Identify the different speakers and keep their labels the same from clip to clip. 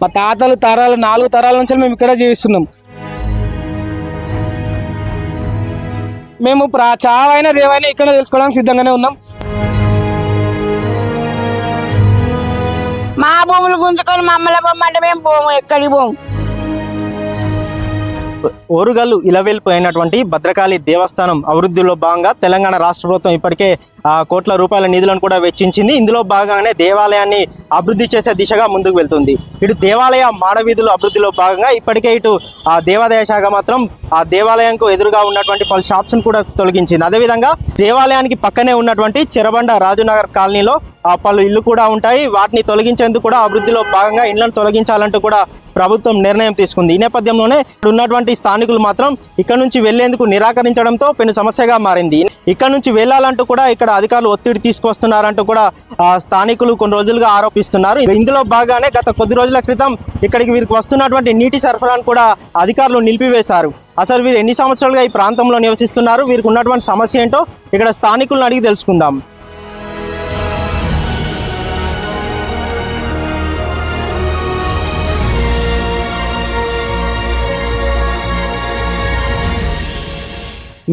Speaker 1: మా తాతలు తరాలు 4 తరాల నుంచి మేము ఇక్కడ జీవిస్తున్నాం. మేము చావైనా రేవైనా ఇక్కడ తెలుసుకోవడానికి సిద్ధంగానే ఉన్నాం.
Speaker 2: మా భూములు గుంజుకొని మమ్మల్ని బొమ్మంటే మేము పోము, ఎక్కడికి పోము.
Speaker 3: ఓరుగల్లు ఇలవేల్పోయినటువంటి భద్రకాళి దేవస్థానం అభివృద్ధిలో భాగంగా తెలంగాణ రాష్ట్ర ప్రభుత్వం ఇప్పటికే కోట్ల రూపాయల నిధులను కూడా వెచ్చించింది. ఇందులో భాగంగానే దేవాలయాన్ని అభివృద్ధి చేసే దిశగా ముందుకు వెళ్తుంది. ఇటు దేవాలయ మాడవీధుల అభివృద్ధిలో భాగంగా ఇప్పటికే ఇటు దేవాదాయ శాఖ మాత్రం ఆ దేవాలయంకు ఎదురుగా ఉన్నటువంటి పలు షాప్స్ను కూడా తొలగించింది. అదేవిధంగా దేవాలయానికి పక్కనే ఉన్నటువంటి చెరబండ రాజునగర్ కాలనీలో పలు ఇళ్లు కూడా ఉంటాయి. వాటిని తొలగించేందుకు కూడా అభివృద్ధిలో భాగంగా ఇళ్లను తొలగించాలంటూ కూడా ప్రభుత్వం నిర్ణయం తీసుకుంది. ఈ నేపథ్యంలోనే ఉన్నటువంటి స్థానికులు మాత్రం ఇక్కడ నుంచి వెళ్లేందుకు నిరాకరించడంతో పెను సమస్యగా మారింది. ఇక్కడ నుంచి వెళ్లాలంటూ కూడా ఇక్కడ అధికారులు ఒత్తిడి తీసుకొస్తున్నారంటూ కూడా స్థానికులు కొన్ని రోజులుగా ఆరోపిస్తున్నారు. ఇందులో భాగంగానే గత కొద్ది రోజుల క్రితం ఇక్కడికి వీరికి వస్తున్నటువంటి నీటి సరఫరాను కూడా అధికారులు నిలిపివేశారు. అసలు వీరు ఎన్ని సంవత్సరాలుగా ఈ ప్రాంతంలో నివసిస్తున్నారు, వీరికి ఉన్నటువంటి సమస్య ఏంటో ఇక్కడ స్థానికులను అడిగి తెలుసుకుందాం.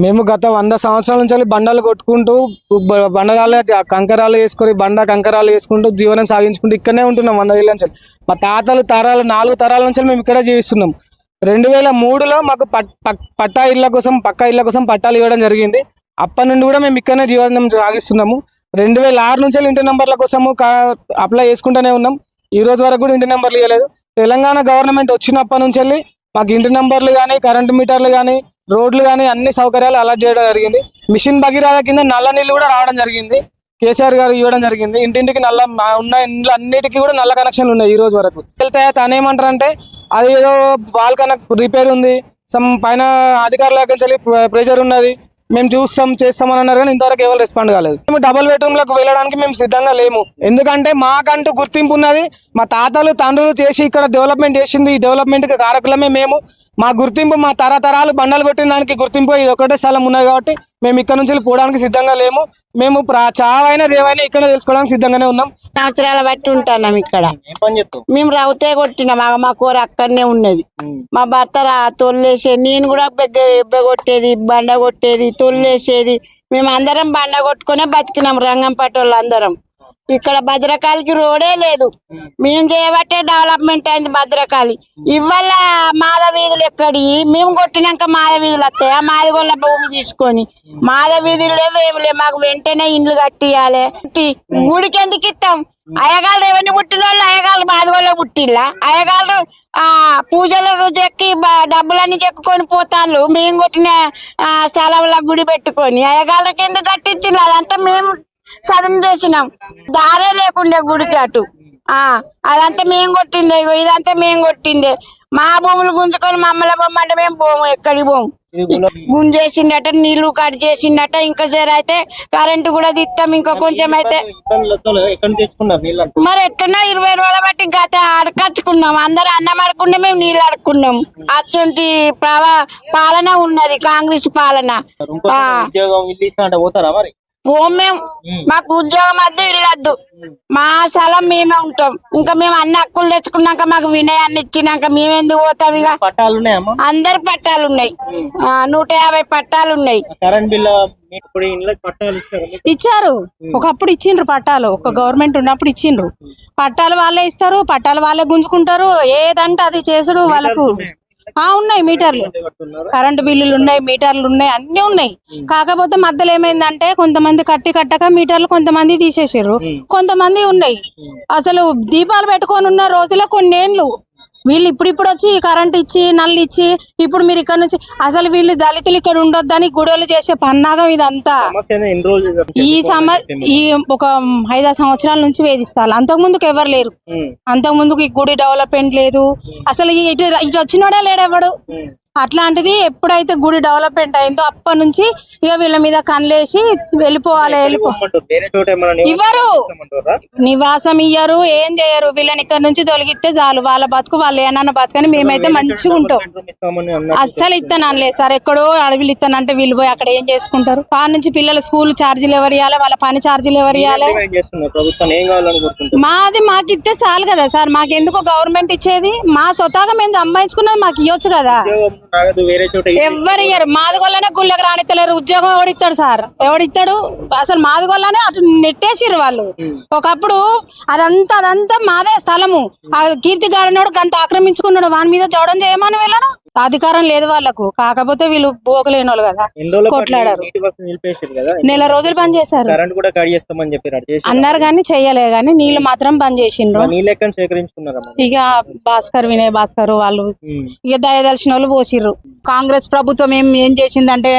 Speaker 1: మేము గత 100 సంవత్సరాల నుంచి బండలు కొట్టుకుంటూ బండరాలు కంకరాలు వేసుకొని కంకరాలు వేసుకుంటూ జీవనం సాగించుకుంటూ ఇక్కడనే ఉంటున్నాం 100 ఏళ్ళ నుంచి. మా తాతలు తరాలు 4 తరాల నుంచి మేము ఇక్కడ జీవిస్తున్నాం. 2003లో మాకు పక్కా ఇళ్ళ కోసం పట్టాలు ఇవ్వడం జరిగింది. అప్పటి నుండి కూడా మేము ఇక్కడనే జీవనం సాగిస్తున్నాము. 2006 నుంచి ఇంటి నెంబర్ల కోసము అప్లై చేసుకుంటూనే ఉన్నాం. ఈ రోజు వరకు కూడా ఇంటి నెంబర్లు ఇవ్వలేదు. తెలంగాణ గవర్నమెంట్ వచ్చినప్పటి నుంచి మాకు ఇంటి నెంబర్లు కానీ, కరెంటు మీటర్లు కానీ, రోడ్లు కానీ అన్ని సౌకర్యాలు అలాట్ చేయడం జరిగింది. మిషన్ భగీరథ కింద నల్ల నీళ్ళు కూడా రావడం జరిగింది. కేసీఆర్ గారు ఇవ్వడం జరిగింది. ఇంటింటికి ఉన్న ఇండ్లు అన్నిటికీ కూడా నల్ల కనెక్షన్లు ఉన్నాయి. ఈ రోజు వరకు వెళ్తే తను ఏమంటారంటే అది ఏదో వాల్ కనెక్ట్ రిపేర్ ఉంది, పైన అధికారుల దగ్గర ప్రెషర్ ఉన్నది, మేము చేస్తామని అన్నారు. కానీ ఇంతవరకు ఎవరు రెస్పాండ్ కాలేదు. మేము డబుల్ బెడ్రూమ్ లకు వెళ్ళడానికి మేము సిద్ధంగా లేము. ఎందుకంటే మాకంటూ గుర్తింపు ఉన్నది. మా తాతలు తండ్రులు చేసి ఇక్కడ డెవలప్మెంట్ చేసింది. ఈ డెవలప్మెంట్ కి కారకులమే మేము. మా గుర్తింపు మా తరతరాలు బండలు కొట్టిన దానికి గుర్తింపు ఇది ఒకటే స్థలం ఉన్నది కాబట్టి మేము ఇక్కడ నుంచి పోవడానికి సిద్ధంగా లేము. మేము చావైనా రేవైనా ఇక్కడ తెలుసుకోవడానికి సిద్ధంగానే ఉన్నాం.
Speaker 2: సంవత్సరాల బట్టి ఉంటున్నాం ఇక్కడ. మేము రౌతే కొట్టినాం, మా కూర అక్కడనే ఉన్నది. మా భర్త తొల్లేసేది, నేను కూడా ఎబ్బ కొట్టేది, బండ కొట్టేది, తొల్లేసేది. మేము అందరం బండ కొట్టుకునే బతికినాం. రంగం పట్టోళ్ళు అందరం. ఇక్కడ భద్రకాళికి రోడే లేదు. మేము చేయబట్టే డెవలప్మెంట్ అయింది భద్రకాళి. ఇవాళ మాద వీధులు ఎక్కడి, మేము కొట్టినాక మాద వీధులు వస్తాయి. ఆ మాదిగోళ్ళ భూమి తీసుకొని మాద వీధులు లేవు, ఏమి లేవు. మాకు వెంటనే ఇండ్లు కట్టియాలి. గుడికి ఎందుకు ఇస్తాం? అయ్యగాళ్ళు ఎవరిని పుట్టిన వాళ్ళు అయ్యగాళ్ళు మాదిగోళ్ళ పుట్టిల్లా. అయ్యగాళ్ళు పూజలకు చెక్కి డబ్బులన్నీ చెక్కుకొని పోతాళ్ళు. మేము కొట్టిన స్థలంలో గుడి పెట్టుకొని అయ్యగాళ్ళకి ఎందుకు కట్టించిండ్రు? అదంతా మేము సదనం చేసినాం. దారే లేకుండే గుడికి అటు. అదంతా మేము కొట్టిండే, ఇదంతా మేము కొట్టిండే. మా భూములు గుంజుకొని మమ్మల్ని బొమ్మంటే మేము పోము, ఎక్కడికి పోము. గుంజేసిండట, నీళ్లు కట్ చేసిండట. ఇంకా అయితే కరెంటు కూడా తిట్టాం. ఇంకా కొంచెం అయితే మరి ఎట్లన్నా 20 రోజుల బట్టి గత అడకచ్చుకున్నాం. అందరు అన్నం అడుకున్నా, మేము నీళ్ళు అడుక్కున్నాం. అటువంటి పాలన ఉన్నది, కాంగ్రెస్ పాలన. మేము మాకు ఉద్యోగం వద్దు, ఇల్లొద్దు. మా స్థలం మేమే ఉంటాం. ఇంకా మేము అన్ని హక్కులు తెచ్చుకున్నాక మాకు వినయాన్ని ఇచ్చినాక మేమెందుకు పోతాం? ఇక అందరు పట్టాలు ఉన్నాయి. 150 పట్టాలు ఉన్నాయి.
Speaker 4: ఇచ్చారు, ఒకప్పుడు ఇచ్చిండ్రు పట్టాలు. ఒక గవర్నమెంట్ ఉన్నప్పుడు ఇచ్చిండ్రు పట్టాలు. వాళ్ళే ఇస్తారు, పట్టాలు వాళ్ళే గుంజుకుంటారు. ఏదంటే అది చేసుడు వాళ్ళకు. ఉన్నాయి మీటర్లు, కరెంటు బిల్లులు ఉన్నాయి, మీటర్లు ఉన్నాయి, అన్ని ఉన్నాయి. కాకపోతే మధ్యలో ఏమైందంటే కొంతమంది కట్టక మీటర్లు కొంతమంది తీసేసారు, కొంతమంది ఉన్నాయి. అసలు దీపాలు పెట్టుకొని ఉన్న రోజుల్లో కొన్నేళ్ళు వీళ్ళు ఇప్పుడు వచ్చి కరెంట్ ఇచ్చి నల్లు ఇచ్చి ఇప్పుడు మీరు ఇక్కడ నుంచి అసలు వీళ్ళు దళితులు ఇక్కడ ఉండొద్దని గుడోలు చేసే పన్నాగం ఇదంతా. ఈ ఒక 5-6 సంవత్సరాల నుంచి వేధిస్తారు. అంతకు ముందుకు ఎవరు లేరు. అంతకు ముందుకు ఈ గుడి డెవలప్మెంట్ లేదు. అసలు ఇటు వచ్చినోడే లేడు ఎవడు. అట్లాంటిది ఎప్పుడైతే గుడి డెవలప్మెంట్ అయిందో అప్పటి నుంచి ఇక వీళ్ళ మీద కన్నేసి వెళ్ళిపోవాలి
Speaker 3: వేరే చోట ఏమన్నా
Speaker 4: ఇవ్వరు
Speaker 3: ఇస్తామంటారా?
Speaker 4: నివాసం ఇయ్యరు, ఏం చేయరు. వీళ్ళని ఇక్కడ నుంచి తొలగిస్తే చాలు, వాళ్ళ బతుకు వాళ్ళు ఏమన్నా బతుకని మేమైతే మంచిగా ఉంటాం.
Speaker 3: ఇస్తామని అన్నారు.
Speaker 4: అస్సలు ఇస్తాను అనలేదు సార్. ఎక్కడో అడవిలు ఇస్తానంటే వీళ్ళు పోయి అక్కడ ఏం చేసుకుంటారు? ఆ నుంచి పిల్లల స్కూల్ ఛార్జీలు ఎవరు ఇవ్వాలి, వాళ్ళ పని ఛార్జీలు ఎవరు ఇవ్వాలి?
Speaker 3: ఏం చేస్తున్నారు? ప్రభుత్వం ఏం కావాలని కోరుకుంటున్నారు?
Speaker 4: మాది మాకు ఇస్తే చాలు కదా సార్. మాకెందుకు గవర్నమెంట్ ఇచ్చేది? మా స్వతహాగా మేము సంపాదించుకున్నది మాకు ఇవ్వచ్చు కదా.
Speaker 3: ఉద్యోగం రాగదు, వేరే చోట
Speaker 4: ఎవరు ఇయ్యరు. మాదిగొల్లనే గుళ్ళకి రానిత్తలేరు. ఉద్యోగం ఎవడిస్తాడు సార్? ఎవడిస్తాడు? అసలు మాదిగొల్లనే అటు నెట్టేసిర్రు వాళ్ళు. ఒకప్పుడు అదంతా మాదే స్థలము. ఆ కీర్తి గాడినోడు గంట ఆక్రమించుకున్నాడు, వాని మీద చూడడం చేయమని వీళ్ళను. అధికారం లేదు వాళ్ళకు, కాకపోతే వీళ్ళు పోకలేని వాళ్ళు కదా, కొట్లాడారు.
Speaker 3: నీటి వసతి నిలిపేసారు కదా,
Speaker 4: నెల రోజులు బంద్ చేశారు.
Speaker 3: కరెంట్ కూడా కట్ చేస్తామని చెప్పారు.
Speaker 4: అన్నారు కానీ చెయ్యలేదు, కానీ నీళ్లు మాత్రం బంద్ చేసిండ్రు.
Speaker 3: నీళ్ళు ఎక్కడ సేకరించుకున్నారా?
Speaker 4: ఇక వినయ్ భాస్కర్ వాళ్ళు ఇక దయదలిచిన వాళ్ళు పోసిర్రు.
Speaker 2: కాంగ్రెస్ ప్రభుత్వం ఏం చేసిందంటే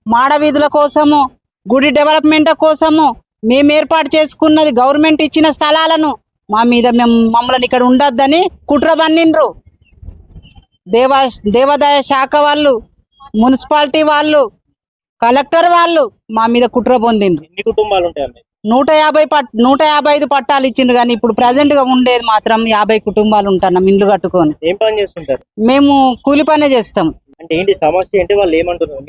Speaker 2: మాడ వీధుల కోసము, గుడి డెవలప్మెంట్ కోసము మేము ఏర్పాటు చేసుకున్నది గవర్నమెంట్ ఇచ్చిన స్థలాలను మా మీద మమ్మల్ని ఇక్కడ ఉండొద్దని కుట్ర బన్నిండ్రు. దేవాదాయ శాఖ వాళ్ళు, మున్సిపాలిటీ వాళ్ళు, కలెక్టర్ వాళ్ళు మా మీద కుట్ర పొందిండ్రు.
Speaker 3: ఎన్ని కుటుంబాలు ఉంటాయండి?
Speaker 2: 155 పట్టాలు ఇచ్చిండ్రు, కానీ ఇప్పుడు ప్రజెంట్ గా ఉండేది మాత్రం 50 కుటుంబాలు ఉంటున్నాం ఇల్లు కట్టుకొని.
Speaker 3: ఏం పని చేస్తుంటారు?
Speaker 2: మేము కూలి పనే చేస్తాం.
Speaker 3: అంటే ఏంటి సమస్య? అంటే వాళ్ళు ఏమంటున్నారు?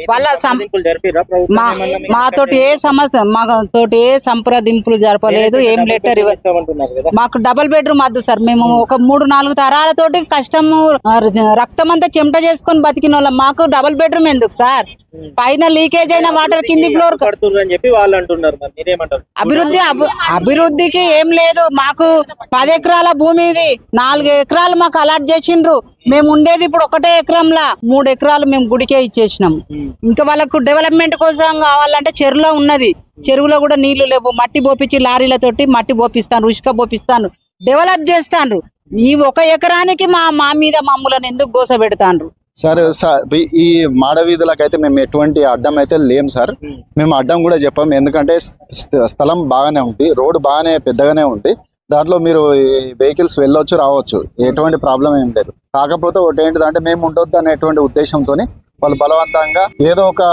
Speaker 2: మాతోటి ఏ సమస్య, మాతోటి ఏ సంప్రదింపులు జరపలేదు, ఏం లెటర్ మాకు డబుల్ బెడ్రూమ్ వద్దు సార్. మేము ఒక 3-4 తరాలతోటి కష్టము, రక్తం అంతా చెమట చేసుకొని బతికిన వాళ్ళం. మాకు డబుల్ బెడ్రూమ్ ఎందుకు సార్? పైన లీకేజ్ అయిన వాటర్ కింది ఫ్లోర్
Speaker 3: అని చెప్పి వాళ్ళు అంటున్నారు. మీరేమంటారు?
Speaker 2: అభివృద్ధికి ఏం లేదు. మాకు 10 ఎకరాల భూమి ఇది, 4 ఎకరాలు మాకు అలాట్ చేసిండ్రు. మేము ఉండేది ఇప్పుడు 1 ఎకరంలా, 3 ఎకరాలు మేము గుడికే ఇచ్చేసినాం. ఇంకా వాళ్ళకు డెవలప్మెంట్ కోసం కావాలంటే చెరువులో ఉన్నది, చెరువులో కూడా నీళ్లు లేవు. మట్టి పోపించి లారీలతోటి మట్టి పోపిస్తాను, ఇసుక పోపిస్తాను, డెవలప్ చేస్తాను. ఈ 1 ఎకరానికి మా మీద మమ్మల్ని ఎందుకు గోస పెడతాండ్రు?
Speaker 5: సార్ ఈ మాడ వీధులకైతే మేము ఎటువంటి అడ్డం అయితే లేం సార్. మేము అడ్డం కూడా చెప్పాము, ఎందుకంటే స్థలం బాగానే ఉంది, రోడ్ బాగానే పెద్దగానే ఉంది. దాంట్లో మీరు వెహికల్స్ వెళ్ళొచ్చు రావచ్చు, ఎటువంటి ప్రాబ్లం ఏం లేదు. కాకపోతే ఒకటి ఏంటిదంటే మేము ఉండొద్దు అనేటువంటి ఉద్దేశంతో వాళ్ళు బలవంతంగా ఏదో ఒక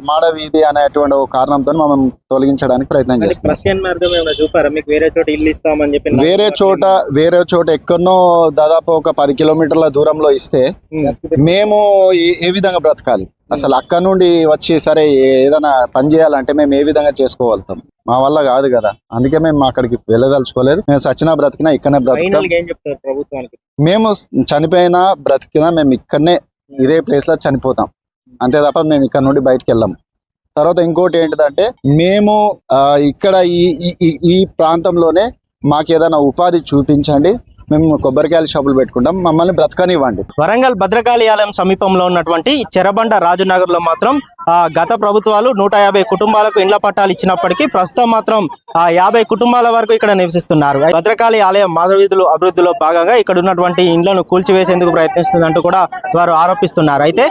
Speaker 5: మాడ వీధి అనేటువంటి ఒక కారణంతో మమ్మల్ని తొలగించడానికి ప్రయత్నం చేస్తున్నారు. వేరే చోట ఎక్కడనో దాదాపు ఒక 10 కిలోమీటర్ల దూరంలో ఇస్తే మేము ఏ విధంగా బ్రతకాలి? అసలు అక్కడ నుండి వచ్చి సరే ఏదైనా పని చేయాలంటే మేము ఏ విధంగా చేసుకోగలుగుతాం? మా వల్ల కాదు కదా. అందుకే మేము అక్కడికి వెళ్ళదలుచుకోలేదు. మేము సచ్చినా బ్రతికినా ఇక్కడనే బ్రతుకుతాం. మేము చనిపోయినా బ్రతికినా మేము ఇక్కడనే ఇదే ప్లేస్ లో చనిపోతాం, అంతే తప్ప మేము ఇక్కడ నుండి బయటకు వెళ్ళాము. తర్వాత ఇంకోటి ఏంటిదంటే మేము ఇక్కడ ఈ ప్రాంతంలోనే మాకు ఏదైనా ఉపాధి చూపించండి, మేము కొబ్బరికాయల షాపులు పెట్టుకుంటాం, మమ్మల్ని బ్రతకనివ్వండి.
Speaker 3: వరంగల్ భద్రకాళి ఆలయం సమీపంలో ఉన్నటువంటి చెరబండ రాజునగర్ లో మాత్రం గత ప్రభుత్వాలు 150 కుటుంబాలకు ఇండ్ల పట్టాలు ఇచ్చినప్పటికీ ప్రస్తుతం మాత్రం 50 కుటుంబాల వరకు ఇక్కడ నివసిస్తున్నారు. భద్రకాళి ఆలయం మాధవీధులు అభివృద్ధిలో భాగంగా ఇక్కడ ఉన్నటువంటి ఇండ్లను కూల్చివేసేందుకు ప్రయత్నిస్తుందంటూ కూడా వారు ఆరోపిస్తున్నారు. అయితే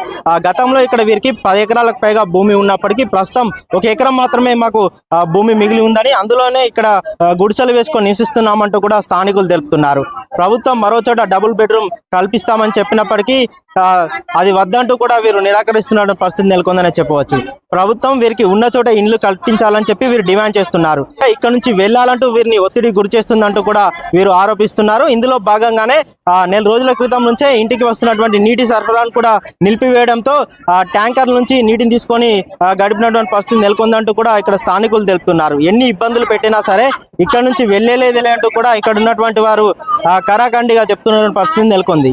Speaker 3: గతంలో ఇక్కడ వీరికి 10 ఎకరాలకు పైగా భూమి ఉన్నప్పటికీ ప్రస్తుతం 1 ఎకరం మాత్రమే మాకు భూమి మిగిలి ఉందని, అందులోనే ఇక్కడ గుడిసెలు వేసుకొని నివసిస్తున్నామంటూ కూడా స్థానికులు తెలుపుతున్నారు. ప్రభుత్వం మరో చోట డబుల్ బెడ్రూమ్ కల్పిస్తామని చెప్పినప్పటికీ అది వద్దంటూ కూడా వీరు నిరాకరిస్తున్న పరిస్థితి నెలకొందని చెప్పవచ్చు. ప్రభుత్వం వీరికి ఉన్న చోట ఇండ్లు కల్పించాలని చెప్పి వీరు డిమాండ్ చేస్తున్నారు. ఇక్కడ నుంచి వెళ్లాలంటూ వీరిని ఒత్తిడి గురి చేస్తుందంటూ కూడా వీరు ఆరోపిస్తున్నారు. ఇందులో భాగంగానే నెల రోజుల క్రితం నుంచే ఇంటికి వస్తున్నటువంటి నీటి సరఫరాను కూడా నిలిపివేయడంతో ట్యాంకర్ నుంచి నీటిని తీసుకొని గడిపినటువంటి పరిస్థితి నెలకొందంటూ కూడా ఇక్కడ స్థానికులు తెలుపుతున్నారు. ఎన్ని ఇబ్బందులు పెట్టినా సరే ఇక్కడ నుంచి వెళ్లేలేదే అంటూ కూడా ఇక్కడ ఉన్నటువంటి వారు కరాఖండిగా చెప్తున్న పరిస్థితి నెలకొంది.